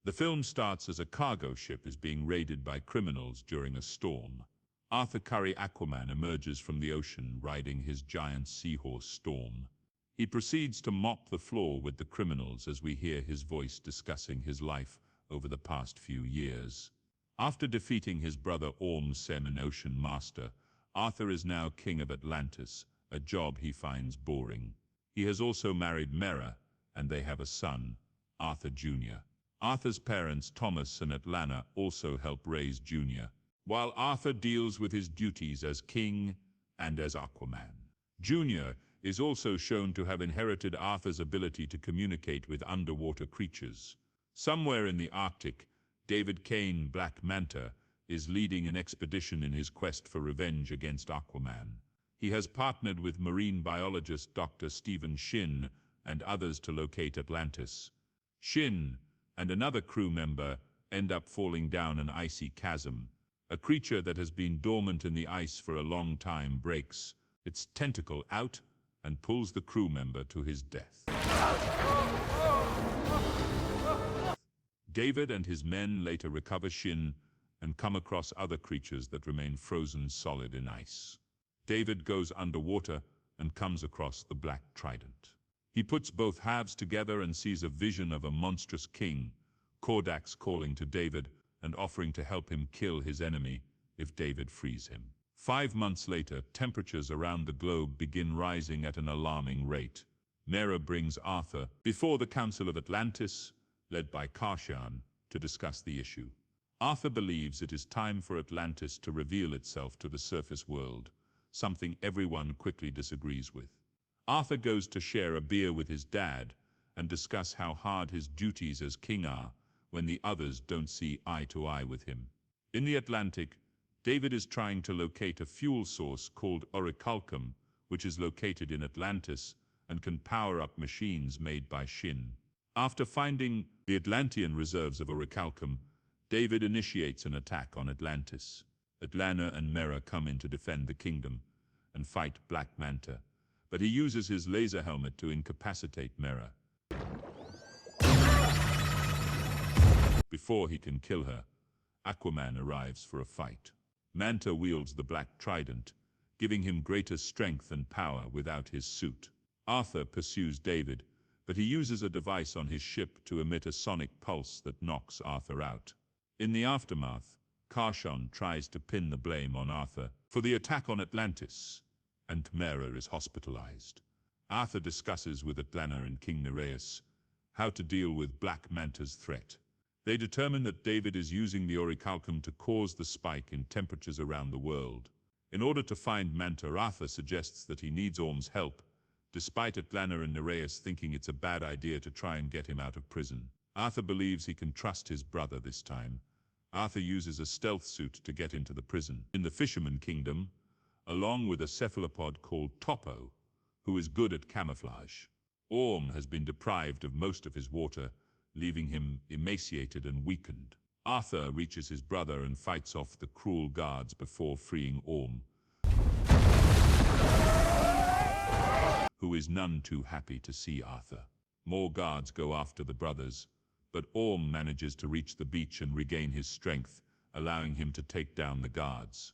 The film starts as a cargo ship is being raided by criminals during a storm. Arthur Curry Aquaman emerges from the ocean riding his giant seahorse Storm. He proceeds to mop the floor with the criminals as we hear his voice discussing his life over the past few years. After defeating his brother Orm Sem, an ocean master, Arthur is now king of Atlantis, a job he finds boring. He has also married Mera, and they have a son, Arthur Jr. Arthur's parents, Thomas and Atlanta, also help raise Jr., while Arthur deals with his duties as king and as Aquaman. Jr. is also shown to have inherited Arthur's ability to communicate with underwater creatures. Somewhere in the Arctic, David Kane, Black Manta, is leading an expedition in his quest for revenge against Aquaman. He has partnered with marine biologist Dr. Stephen Shin and others to locate Atlantis. Shin and another crew member end up falling down an icy chasm. A creature that has been dormant in the ice for a long time breaks its tentacle out and pulls the crew member to his death. David and his men later recover Shin and come across other creatures that remain frozen solid in ice. David goes underwater and comes across the Black Trident. He puts both halves together and sees a vision of a monstrous king, Kordax, calling to David and offering to help him kill his enemy if David frees him. 5 months later, temperatures around the globe begin rising at an alarming rate. Mera brings Arthur before the Council of Atlantis, led by Karshan, to discuss the issue. Arthur believes it is time for Atlantis to reveal itself to the surface world, something everyone quickly disagrees with. Arthur goes to share a beer with his dad and discuss how hard his duties as king are when the others don't see eye to eye with him. In the Atlantic, David is trying to locate a fuel source called orichalcum, which is located in Atlantis and can power up machines made by Shin. After finding the Atlantean reserves of orichalcum, David initiates an attack on Atlantis. Atlanta and Mera come in to defend the kingdom and fight Black Manta, but he uses his laser helmet to incapacitate Mera. Before he can kill her, Aquaman arrives for a fight. Manta wields the Black Trident, giving him greater strength and power without his suit. Arthur pursues David, but he uses a device on his ship to emit a sonic pulse that knocks Arthur out. In the aftermath, Karshan tries to pin the blame on Arthur for the attack on Atlantis, and Mera is hospitalized. Arthur discusses with Atlanta and King Nereus how to deal with Black Manta's threat. They determine that David is using the orichalcum to cause the spike in temperatures around the world. In order to find Manta, Arthur suggests that he needs Orm's help, despite Atlanta and Nereus thinking it's a bad idea to try and get him out of prison. Arthur believes he can trust his brother this time. Arthur uses a stealth suit to get into the prison. In the Fisherman Kingdom, along with a cephalopod called Topo, who is good at camouflage. Orm has been deprived of most of his water, leaving him emaciated and weakened. Arthur reaches his brother and fights off the cruel guards before freeing Orm, who is none too happy to see Arthur. More guards go after the brothers, but Orm manages to reach the beach and regain his strength, allowing him to take down the guards.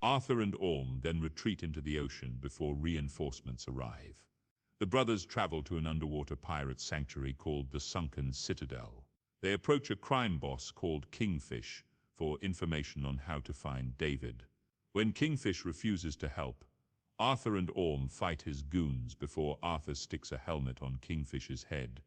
Arthur and Orm then retreat into the ocean before reinforcements arrive. The brothers travel to an underwater pirate sanctuary called the Sunken Citadel. They approach a crime boss called Kingfish for information on how to find David. When Kingfish refuses to help, Arthur and Orm fight his goons before Arthur sticks a helmet on Kingfish's head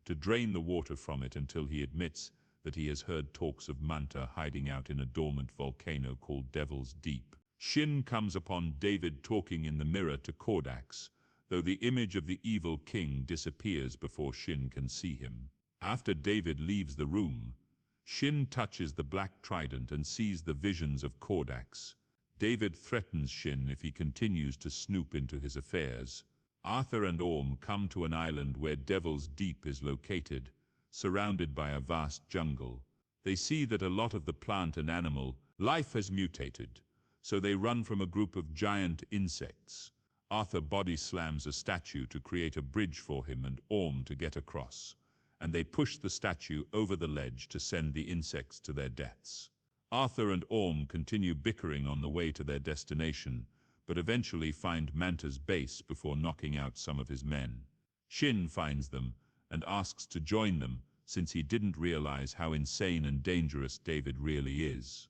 to drain the water from it until he admits that he has heard talks of Manta hiding out in a dormant volcano called Devil's Deep. Shin comes upon David talking in the mirror to Kordax, though the image of the evil king disappears before Shin can see him. After David leaves the room, Shin touches the Black Trident and sees the visions of Kordax. David threatens Shin if he continues to snoop into his affairs. Arthur and Orm come to an island where Devil's Deep is located, surrounded by a vast jungle. They see that a lot of the plant and animal life has mutated, so they run from a group of giant insects. Arthur body slams a statue to create a bridge for him and Orm to get across, and they push the statue over the ledge to send the insects to their deaths. Arthur and Orm continue bickering on the way to their destination, but eventually find Manta's base before knocking out some of his men. Shin finds them and asks to join them, since he didn't realize how insane and dangerous David really is.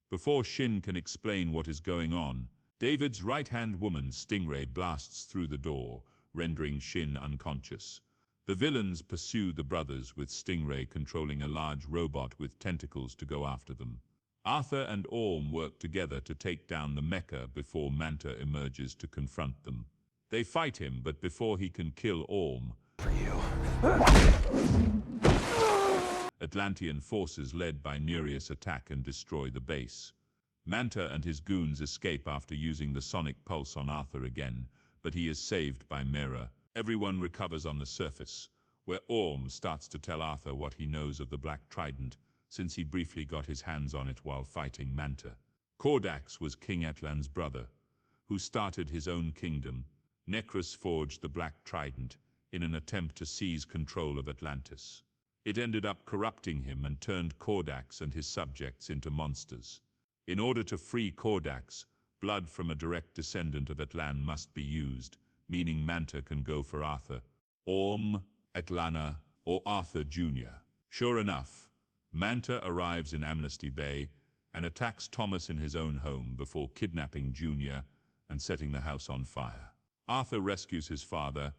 Before Shin can explain what is going on, David's right-hand woman Stingray blasts through the door, rendering Shin unconscious. The villains pursue the brothers, with Stingray controlling a large robot with tentacles to go after them. Arthur and Orm work together to take down the mecha before Manta emerges to confront them. They fight him, but before he can kill Orm, Atlantean forces led by Nereus attack and destroy the base. Manta and his goons escape after using the sonic pulse on Arthur again, but he is saved by Mera. Everyone recovers on the surface, where Orm starts to tell Arthur what he knows of the Black Trident, since he briefly got his hands on it while fighting Manta. Kordax was King Atlan's brother, who started his own kingdom. Necrus forged the Black Trident in an attempt to seize control of Atlantis. It ended up corrupting him and turned Kordax and his subjects into monsters. In order to free Kordax, blood from a direct descendant of Atlan must be used, meaning Manta can go for Arthur, Orm, Atlana, or Arthur Jr. Sure enough, Manta arrives in Amnesty Bay and attacks Thomas in his own home before kidnapping Jr. and setting the house on fire. Arthur rescues his father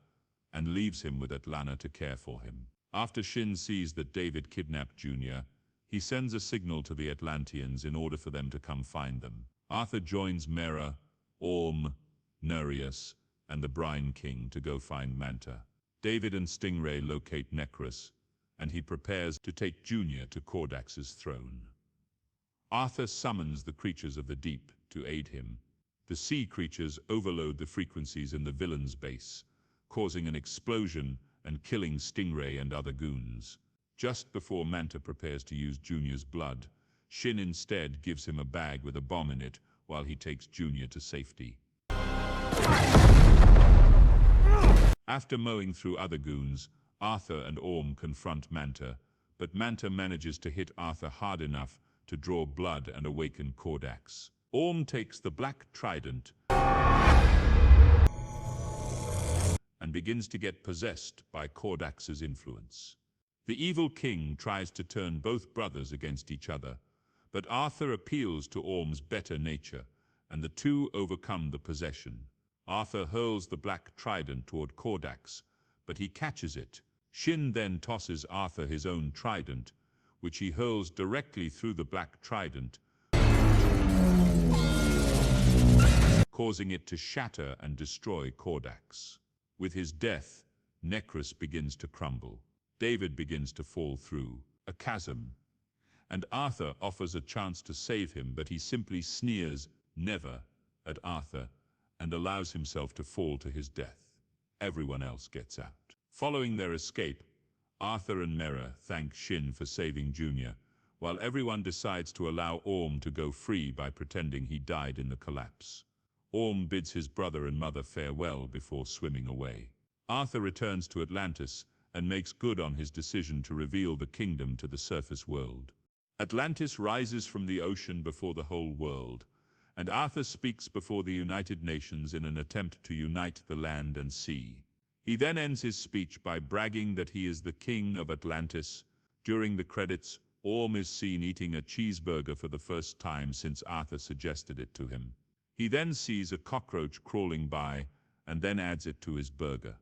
and leaves him with Atlana to care for him. After Shin sees that David kidnapped Jr., he sends a signal to the Atlanteans in order for them to come find them. Arthur joins Mera, Orm, Nereus, and the Brine King to go find Manta. David and Stingray locate Necrus, and he prepares to take Jr. to Kordax's throne. Arthur summons the creatures of the deep to aid him. The sea creatures overload the frequencies in the villain's base, causing an explosion and killing Stingray and other goons. Just before Manta prepares to use Junior's blood, Shin instead gives him a bag with a bomb in it while he takes Junior to safety. After mowing through other goons, Arthur and Orm confront Manta, but Manta manages to hit Arthur hard enough to draw blood and awaken Kordax. Orm takes the Black Trident and begins to get possessed by Kordax's influence. The evil king tries to turn both brothers against each other, but Arthur appeals to Orm's better nature, and the two overcome the possession. Arthur hurls the Black Trident toward Kordax, but he catches it. Shin then tosses Arthur his own trident, which he hurls directly through the Black Trident, causing it to shatter and destroy Kordax. With his death, Necrus begins to crumble. David begins to fall through a chasm, and Arthur offers a chance to save him, but he simply sneers "never" at Arthur and allows himself to fall to his death. Everyone else gets out. Following their escape, Arthur and Mera thank Shin for saving Junior, while everyone decides to allow Orm to go free by pretending he died in the collapse. Orm bids his brother and mother farewell before swimming away. Arthur returns to Atlantis and makes good on his decision to reveal the kingdom to the surface world. Atlantis rises from the ocean before the whole world, and Arthur speaks before the United Nations in an attempt to unite the land and sea. He then ends his speech by bragging that he is the king of Atlantis. During the credits, Orm is seen eating a cheeseburger for the first time since Arthur suggested it to him. He then sees a cockroach crawling by and then adds it to his burger.